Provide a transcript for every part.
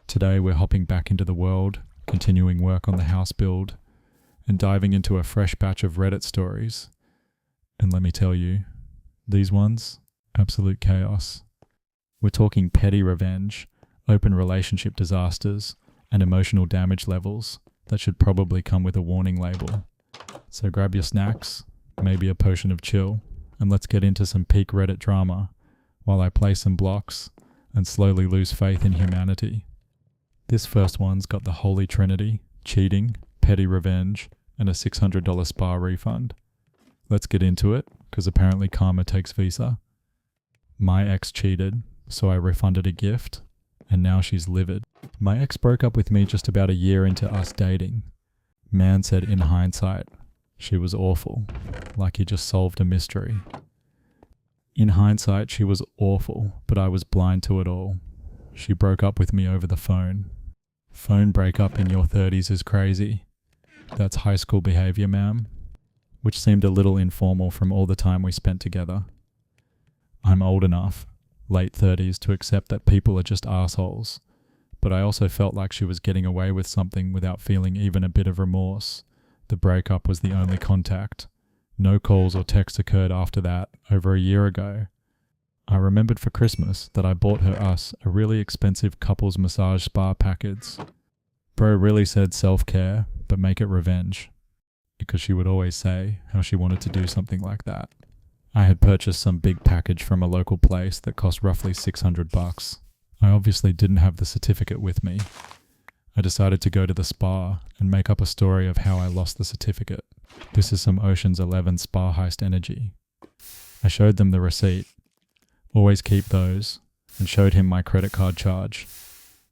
Today we're hopping back into the world, continuing work on the house build, and diving into a fresh batch of Reddit stories. And let me tell you, these ones, absolute chaos. We're talking petty revenge, open relationship disasters, and emotional damage levels that should probably come with a warning label. So grab your snacks, maybe a potion of chill, and let's get into some peak Reddit drama while I play some blocks and slowly lose faith in humanity. This first one's got the holy trinity: cheating, petty revenge, and a $600 spa refund. Let's get into it, because apparently karma takes Visa. My ex cheated, so I refunded a gift, and now she's livid. My ex broke up with me just about a year into us dating. Man said in hindsight, she was awful, like he just solved a mystery. In hindsight, she was awful, but I was blind to it all. She broke up with me over the phone. Phone breakup in your 30s is crazy. That's high school behavior, ma'am. Which seemed a little informal from all the time we spent together. I'm old enough, late 30s, to accept that people are just assholes, but I also felt like she was getting away with something without feeling even a bit of remorse. The breakup was the only contact. No calls or texts occurred after that, over a year ago. I remembered for Christmas that I bought us a really expensive couples massage spa package. Bro really said self-care, but make it revenge, because she would always say how she wanted to do something like that. I had purchased some big package from a local place that cost roughly $600. I obviously didn't have the certificate with me. I decided to go to the spa and make up a story of how I lost the certificate. This is some Ocean's 11 spa heist energy. I showed them the receipt. Always keep those, and showed him my credit card charge.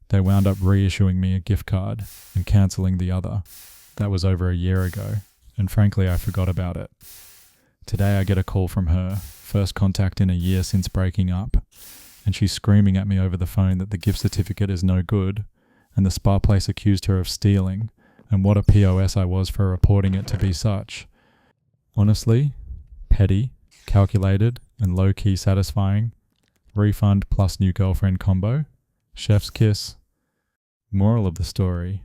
They wound up reissuing me a gift card and cancelling the other. That was over a year ago, and frankly I forgot about it. Today I get a call from her, first contact in a year since breaking up, and she's screaming at me over the phone that the gift certificate is no good, and the spa place accused her of stealing, and what a POS I was for reporting it to be such. Honestly, petty, calculated, and low-key satisfying. Refund plus new girlfriend combo. Chef's kiss. Moral of the story: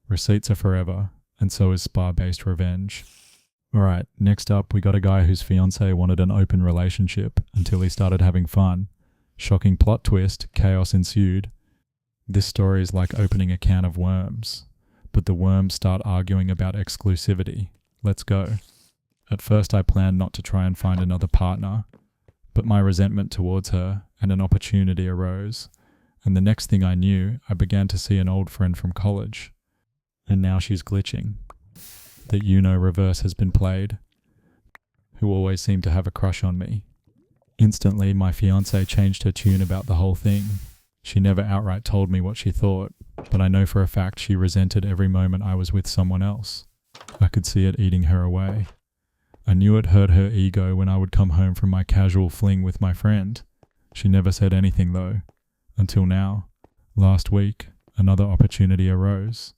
receipts are forever, and so is spa-based revenge. Alright, next up we got a guy whose fiancée wanted an open relationship until he started having fun. Shocking plot twist, chaos ensued. This story is like opening a can of worms, but the worms start arguing about exclusivity. Let's go. At first I planned not to try and find another partner, but my resentment towards her and an opportunity arose, and the next thing I knew, I began to see an old friend from college. And now she's glitching. The reverse has been played, who always seemed to have a crush on me. Instantly, my fiancée changed her tune about the whole thing. She never outright told me what she thought, but I know for a fact she resented every moment I was with someone else. I could see it eating her away. I knew it hurt her ego when I would come home from my casual fling with my friend. She never said anything though, until now. Last week, another opportunity arose.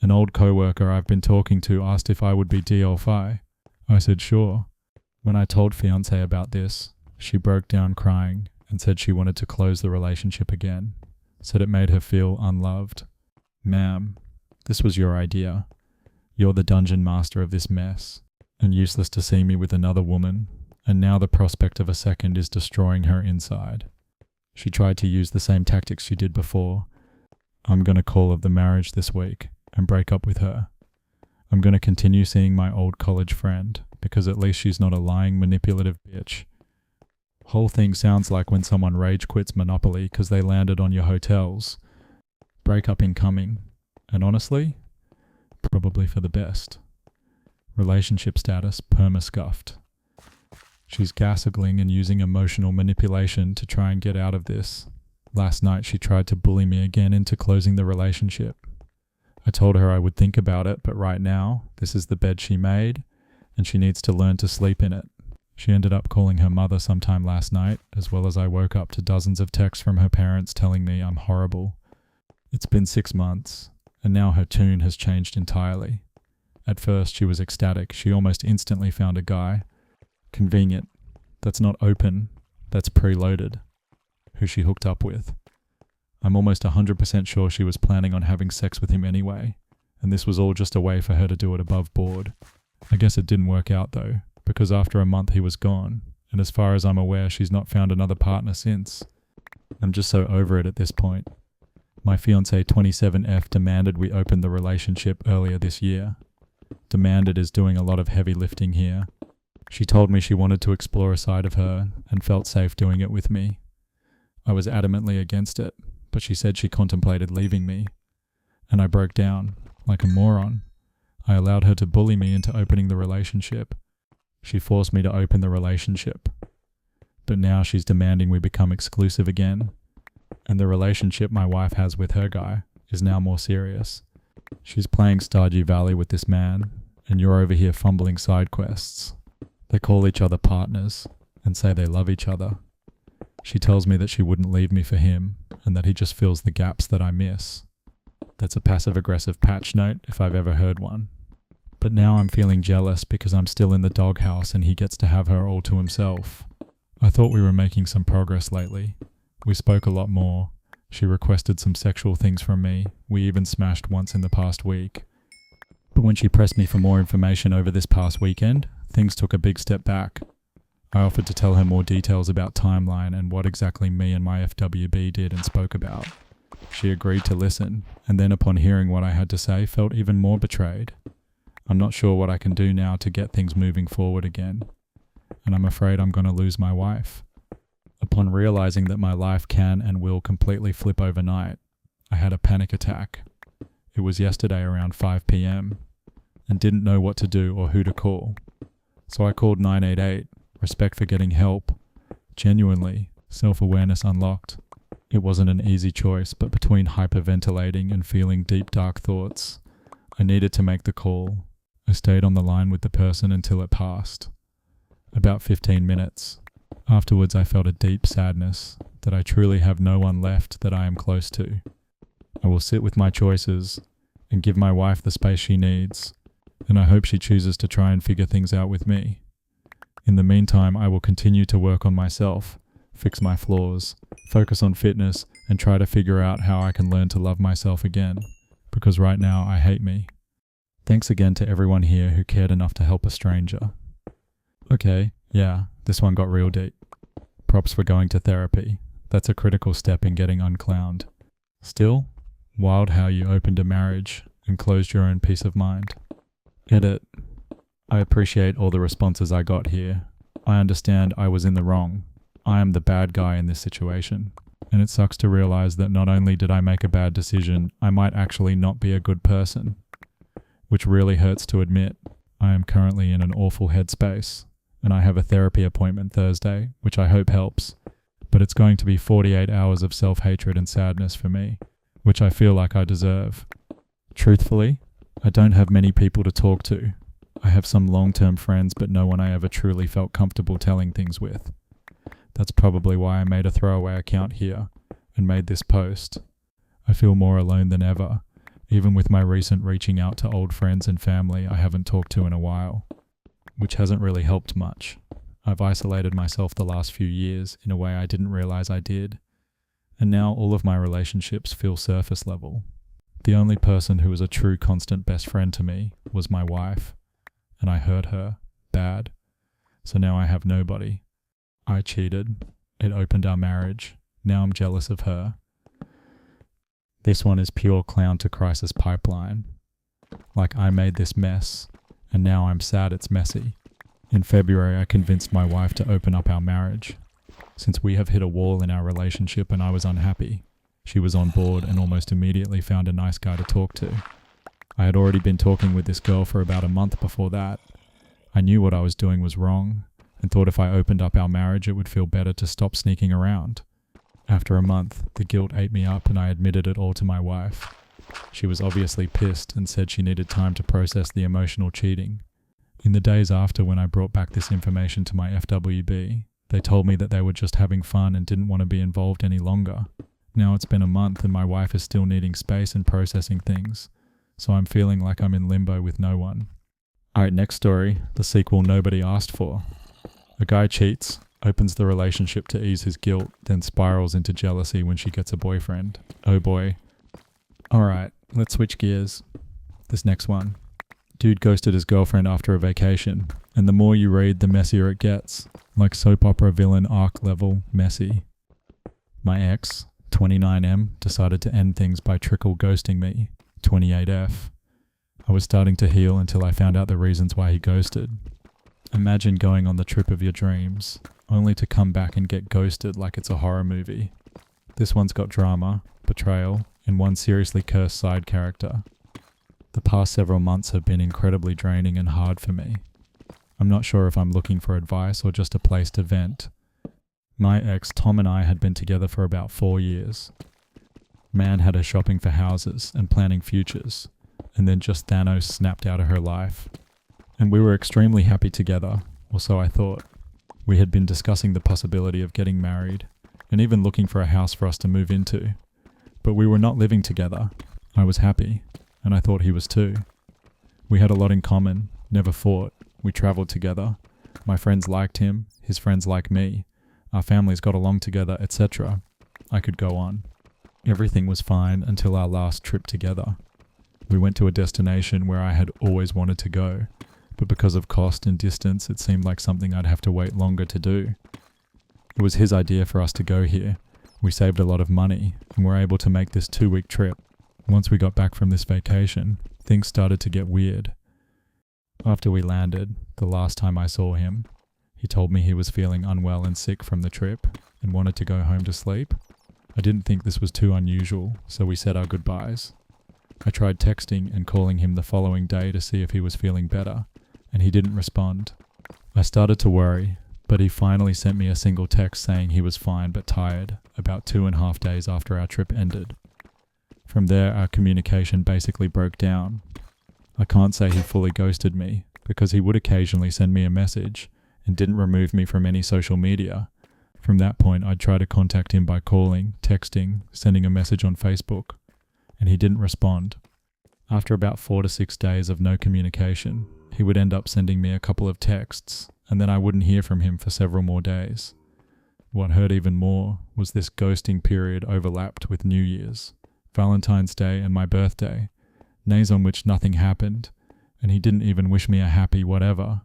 An old coworker I've been talking to asked if I would be DL5. I said sure. When I told fiancé about this, she broke down crying and said she wanted to close the relationship again. Said it made her feel unloved. Ma'am, this was your idea. You're the dungeon master of this mess, and useless to see me with another woman, and now the prospect of a second is destroying her inside. She tried to use the same tactics she did before. I'm gonna call of the marriage this week and break up with her. I'm gonna continue seeing my old college friend, because at least she's not a lying, manipulative bitch. Whole thing sounds like when someone rage quits Monopoly because they landed on your hotels. Breakup incoming. And honestly, probably for the best. Relationship status perma-scuffed. She's gaslightering and using emotional manipulation to try and get out of this. Last night she tried to bully me again into closing the relationship. I told her I would think about it, but right now, this is the bed she made, and she needs to learn to sleep in it. She ended up calling her mother sometime last night, as well as I woke up to dozens of texts from her parents telling me I'm horrible. It's been 6 months, and now her tune has changed entirely. At first she was ecstatic. She almost instantly found a guy. Convenient. That's not open. That's preloaded. Who she hooked up with. I'm almost 100% sure she was planning on having sex with him anyway, and this was all just a way for her to do it above board. I guess it didn't work out though, because after a month he was gone, and as far as I'm aware she's not found another partner since. I'm just so over it at this point. My fiancée 27F demanded we open the relationship earlier this year. Demanded is doing a lot of heavy lifting here. She told me she wanted to explore a side of her and felt safe doing it with me. I was adamantly against it, but she said she contemplated leaving me. And I broke down, like a moron. I allowed her to bully me into opening the relationship. She forced me to open the relationship. But now she's demanding we become exclusive again. And the relationship my wife has with her guy is now more serious. She's playing Stardew Valley with this man, and you're over here fumbling side quests. They call each other partners and say they love each other. She tells me that she wouldn't leave me for him and that he just fills the gaps that I miss. That's a passive-aggressive patch note if I've ever heard one. But now I'm feeling jealous because I'm still in the doghouse and he gets to have her all to himself. I thought we were making some progress lately. We spoke a lot more. She requested some sexual things from me. We even smashed once in the past week. But when she pressed me for more information over this past weekend, things took a big step back. I offered to tell her more details about timeline and what exactly me and my FWB did and spoke about. She agreed to listen, and then upon hearing what I had to say, felt even more betrayed. I'm not sure what I can do now to get things moving forward again, and I'm afraid I'm going to lose my wife. Upon realizing that my life can and will completely flip overnight, I had a panic attack. It was yesterday around 5 p.m. and didn't know what to do or who to call. So I called 988, respect for getting help. Genuinely, self-awareness unlocked. It wasn't an easy choice, but between hyperventilating and feeling deep dark thoughts, I needed to make the call. I stayed on the line with the person until it passed. About 15 minutes. Afterwards I felt a deep sadness that I truly have no one left that I am close to. I will sit with my choices and give my wife the space she needs, and I hope she chooses to try and figure things out with me. In the meantime, I will continue to work on myself, fix my flaws, focus on fitness, and try to figure out how I can learn to love myself again, because right now I hate me. Thanks again to everyone here who cared enough to help a stranger. Okay, yeah, this one got real deep. Props for going to therapy. That's a critical step in getting unclowned. Still, wild how you opened a marriage and closed your own peace of mind. Edit. I appreciate all the responses I got here. I understand I was in the wrong. I am the bad guy in this situation. And it sucks to realize that not only did I make a bad decision, I might actually not be a good person. Which really hurts to admit. I am currently in an awful headspace, and I have a therapy appointment Thursday, which I hope helps. But it's going to be 48 hours of self-hatred and sadness for me, which I feel like I deserve. Truthfully, I don't have many people to talk to. I have some long-term friends, but no one I ever truly felt comfortable telling things with. That's probably why I made a throwaway account here and made this post. I feel more alone than ever, even with my recent reaching out to old friends and family I haven't talked to in a while, which hasn't really helped much. I've isolated myself the last few years in a way I didn't realize I did, and now all of my relationships feel surface level. The only person who was a true constant best friend to me was my wife, and I hurt her bad, so now I have nobody. I cheated. It opened our marriage. Now I'm jealous of her. This one is pure clown to crisis pipeline. Like I made this mess, and now I'm sad it's messy. In February, I convinced my wife to open up our marriage. Since we have hit a wall in our relationship and I was unhappy, she was on board and almost immediately found a nice guy to talk to. I had already been talking with this girl for about a month before that. I knew what I was doing was wrong, and thought if I opened up our marriage it would feel better to stop sneaking around. After a month, the guilt ate me up and I admitted it all to my wife. She was obviously pissed and said she needed time to process the emotional cheating. In the days after, when I brought back this information to my FWB, they told me that they were just having fun and didn't want to be involved any longer. Now it's been a month and my wife is still needing space and processing things, so I'm feeling like I'm in limbo with no one. Alright, next story, the sequel nobody asked for. A guy cheats, opens the relationship to ease his guilt, then spirals into jealousy when she gets a boyfriend. Oh boy. Alright, let's switch gears. This next one. Dude ghosted his girlfriend after a vacation, and the more you read, the messier it gets. Like soap opera villain arc level messy. My ex, 29M, decided to end things by trickle ghosting me, 28F. I was starting to heal until I found out the reasons why he ghosted. Imagine going on the trip of your dreams, only to come back and get ghosted like it's a horror movie. This one's got drama, betrayal, and one seriously cursed side character. The past several months have been incredibly draining and hard for me. I'm not sure if I'm looking for advice or just a place to vent. My ex Tom and I had been together for about 4 years. Man had her shopping for houses and planning futures, and then just Thanos snapped out of her life. And we were extremely happy together, or so I thought. We had been discussing the possibility of getting married, and even looking for a house for us to move into. But we were not living together. I was happy, and I thought he was too. We had a lot in common, never fought. We travelled together. My friends liked him, his friends liked me. Our families got along together, etc. I could go on. Everything was fine until our last trip together. We went to a destination where I had always wanted to go, but because of cost and distance, it seemed like something I'd have to wait longer to do. It was his idea for us to go here. We saved a lot of money and were able to make this 2-week trip. Once we got back from this vacation, things started to get weird. After we landed, the last time I saw him, he told me he was feeling unwell and sick from the trip and wanted to go home to sleep. I didn't think this was too unusual, so we said our goodbyes. I tried texting and calling him the following day to see if he was feeling better, and he didn't respond. I started to worry, but he finally sent me a single text saying he was fine but tired, about 2.5 days after our trip ended. From there, our communication basically broke down. I can't say he fully ghosted me, because he would occasionally send me a message and didn't remove me from any social media. From that point, I'd try to contact him by calling, texting, sending a message on Facebook, and he didn't respond. After about 4 to 6 days of no communication, he would end up sending me a couple of texts, and then I wouldn't hear from him for several more days. What hurt even more was this ghosting period overlapped with New Year's, Valentine's Day and my birthday, days on which nothing happened, and he didn't even wish me a happy whatever.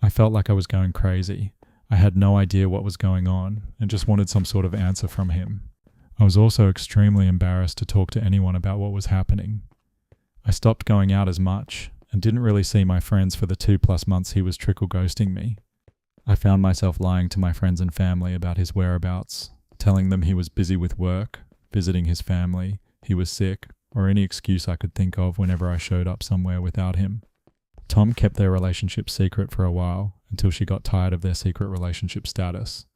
I felt like I was going crazy. I had no idea what was going on, and just wanted some sort of answer from him. I was also extremely embarrassed to talk to anyone about what was happening. I stopped going out as much, and didn't really see my friends for the 2+ months he was trickle ghosting me. I found myself lying to my friends and family about his whereabouts, telling them he was busy with work, visiting his family, he was sick, or any excuse I could think of whenever I showed up somewhere without him. Tom kept their relationship secret for a while, until she got tired of their secret relationship status.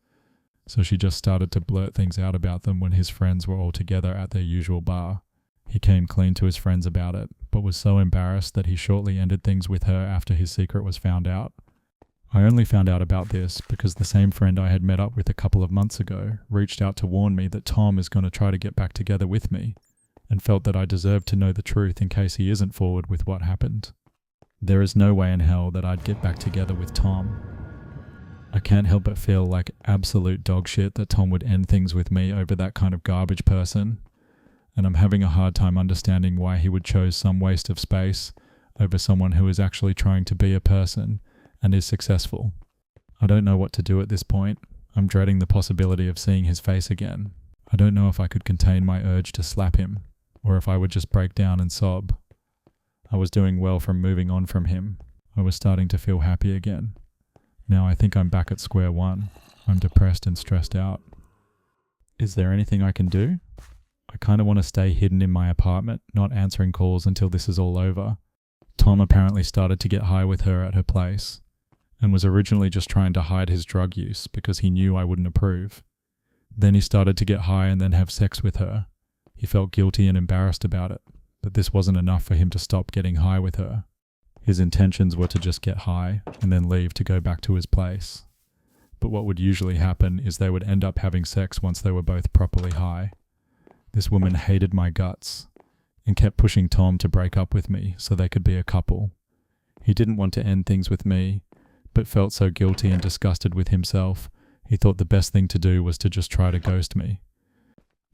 So she just started to blurt things out about them when his friends were all together at their usual bar. He came clean to his friends about it, but was so embarrassed that he shortly ended things with her after his secret was found out. I only found out about this because the same friend I had met up with a couple of months ago reached out to warn me that Tom is going to try to get back together with me, and felt that I deserved to know the truth in case he isn't forward with what happened. There is no way in hell that I'd get back together with Tom. I can't help but feel like absolute dog shit that Tom would end things with me over that kind of garbage person, and I'm having a hard time understanding why he would choose some waste of space over someone who is actually trying to be a person and is successful. I don't know what to do at this point. I'm dreading the possibility of seeing his face again. I don't know if I could contain my urge to slap him, or if I would just break down and sob. I was doing well from moving on from him. I was starting to feel happy again. Now I think I'm back at square one. I'm depressed and stressed out. Is there anything I can do? I kind of want to stay hidden in my apartment, not answering calls until this is all over. Tom apparently started to get high with her at her place, and was originally just trying to hide his drug use because he knew I wouldn't approve. Then he started to get high and then have sex with her. He felt guilty and embarrassed about it, but this wasn't enough for him to stop getting high with her. His intentions were to just get high and then leave to go back to his place. But what would usually happen is they would end up having sex once they were both properly high. This woman hated my guts and kept pushing Tom to break up with me so they could be a couple. He didn't want to end things with me, but felt so guilty and disgusted with himself, He thought the best thing to do was to just try to ghost me.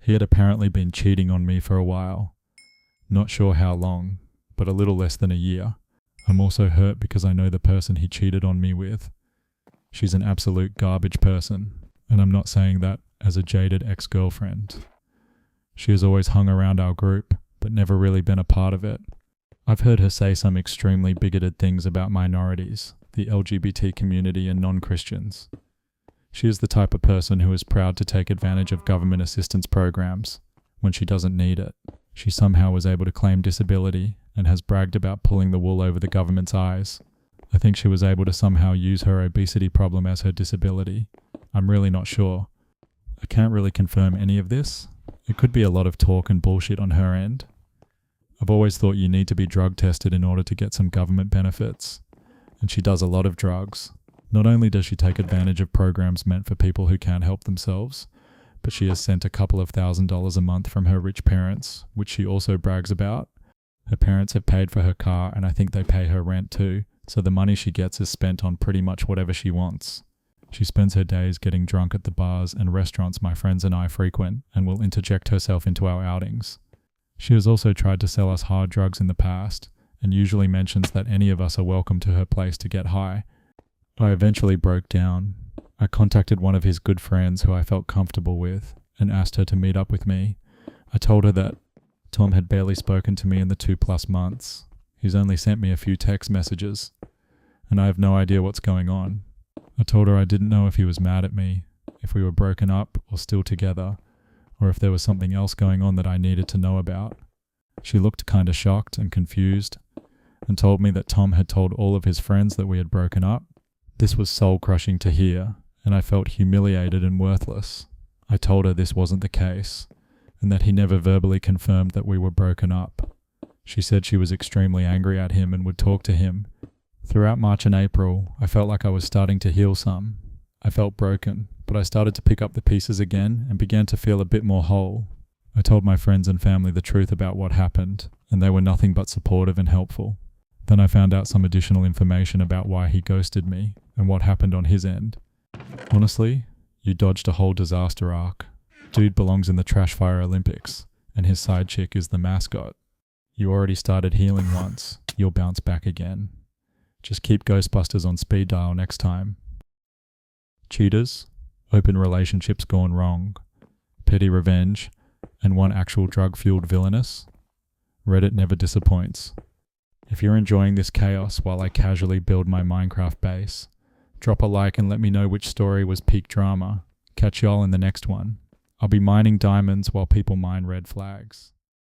He had apparently been cheating on me for a while. Not sure how long, but a little less than a year. I'm also hurt because I know the person he cheated on me with. She's an absolute garbage person, and I'm not saying that as a jaded ex-girlfriend. She has always hung around our group, but never really been a part of it. I've heard her say some extremely bigoted things about minorities, the LGBT community, and non-Christians. She is the type of person who is proud to take advantage of government assistance programs when she doesn't need it. She somehow was able to claim disability and has bragged about pulling the wool over the government's eyes. I think she was able to somehow use her obesity problem as her disability. I'm really not sure. I can't really confirm any of this. It could be a lot of talk and bullshit on her end. I've always thought you need to be drug tested in order to get some government benefits. And she does a lot of drugs. Not only does she take advantage of programs meant for people who can't help themselves, but she has sent a couple of $1,000s a month from her rich parents, which she also brags about. Her parents have paid for her car, and I think they pay her rent too, so the money she gets is spent on pretty much whatever she wants. She spends her days getting drunk at the bars and restaurants my friends and I frequent, and will interject herself into our outings. She has also tried to sell us hard drugs in the past, and usually mentions that any of us are welcome to her place to get high. I eventually broke down. I contacted one of his good friends who I felt comfortable with and asked her to meet up with me. I told her that Tom had barely spoken to me in the 2+ months. He's only sent me a few text messages, and I have no idea what's going on. I told her I didn't know if he was mad at me, if we were broken up or still together, or if there was something else going on that I needed to know about. She looked kind of shocked and confused, and told me that Tom had told all of his friends that we had broken up. This was soul-crushing to hear, and I felt humiliated and worthless. I told her this wasn't the case, and that he never verbally confirmed that we were broken up. She said she was extremely angry at him and would talk to him. Throughout March and April, I felt like I was starting to heal some. I felt broken, but I started to pick up the pieces again and began to feel a bit more whole. I told my friends and family the truth about what happened, and they were nothing but supportive and helpful. Then I found out some additional information about why he ghosted me and what happened on his end. Honestly, you dodged a whole disaster arc. Dude belongs in the Trash Fire Olympics, and his side chick is the mascot. You already started healing once, you'll bounce back again. Just keep Ghostbusters on speed dial next time. Cheaters, open relationships gone wrong, petty revenge, and one actual drug-fueled villainess. Reddit never disappoints. If you're enjoying this chaos while I casually build my Minecraft base, drop a like and let me know which story was peak drama. Catch y'all in the next one. I'll be mining diamonds while people mine red flags.